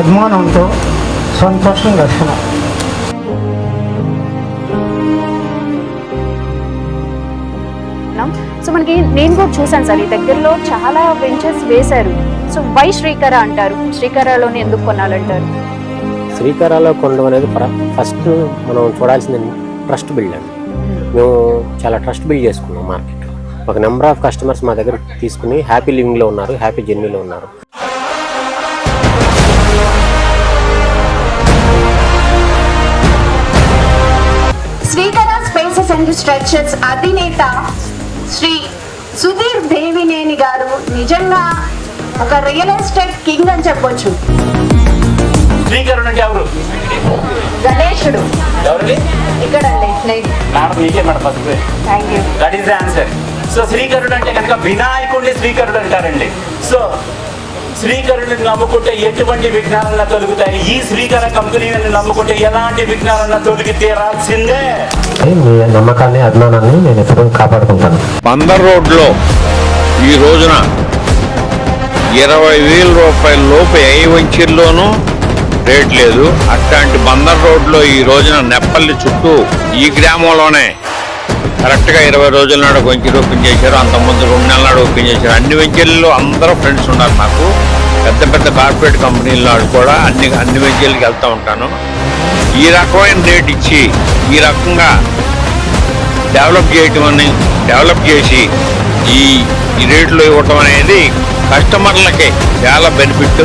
అభిమానంతో సంతోషంగా వస్తున్నాం. సో మనకి నేను కూడా చూసాను సార్, ఈ దగ్గరలో చాలా వెంచర్స్ వేశారు. సో వై శ్రీకర అంటారు? శ్రీకరలోనే ఎందుకు కొనాలంటారు? శ్రీకరాలో కొనడం అనేది ఫస్ట్ మనం చూడాల్సింది ట్రస్ట్ బిల్డ్ అండి. మేము చాలా ట్రస్ట్ బిల్డ్ చేసుకున్నాం మార్కెట్లో. ఒక నెంబర్ ఆఫ్ కస్టమర్స్ మా దగ్గర తీసుకుని హ్యాపీ లివింగ్లో ఉన్నారు, హ్యాపీ జర్నీలో ఉన్నారు. శ్రీకర స్పేసెస్ అండ్ స్ట్రక్చర్స్ అధినేత శ్రీ సుధీర్ దేవినేని గారు నిజంగా ఒక రియల్ ఎస్టేట్ కింగ్ అని చెప్పొచ్చు. శ్రీకరుడు అంటే ఎవరు? గణేశుడు. ఎవరిది? ఇక్కడ thank you. That is the answer. So శ్రీకరుడు అంటే కనుక వినాయకుడిని శ్రీకరుడు అంటారండి. సో శ్రీకరుడిని నమ్ముకుంటే ఎటువంటి విఘ్నాలన్నా తొలుగుతాయి. ఈ శ్రీకర కంపెనీని నమ్ముకుంటే ఎలాంటి విఘ్నాలన్నా తొలగి తీరాల్సిందే. మీ నమ్మకాన్ని, అభిమానాన్ని నేను ఎప్పుడూ కాపాడుకుంటాను. బందర్ రోడ్లో ఈ రోజున 20,000 రూపాయల లోపు ఏ వెంచర్లోనూ రేట్ లేదు. అట్లాంటి బందర్ రోడ్లో ఈ రోజున నెప్పల్లి చుట్టూ ఈ గ్రామంలోనే కరెక్ట్గా 20 రోజుల నాడు వెంచర్ ఓపెన్ చేశారు. అంతకుముందు 2 నెలల నాడు ఓపెన్ చేశారు. అన్ని వెంచర్లలో అందరూ ఫ్రెండ్స్ ఉన్నారు నాకు. పెద్ద పెద్ద కార్పొరేట్ కంపెనీల నాడు కూడా అన్ని వెంచర్లకి వెళ్తూ ఉంటాను. ఈ రకమైన రేట్ ఇచ్చి ఈ రకంగా డెవలప్ చేసి ఈ రేట్లో ఇవ్వటం అనేది కస్టమర్లకి చాలా బెనిఫిట్.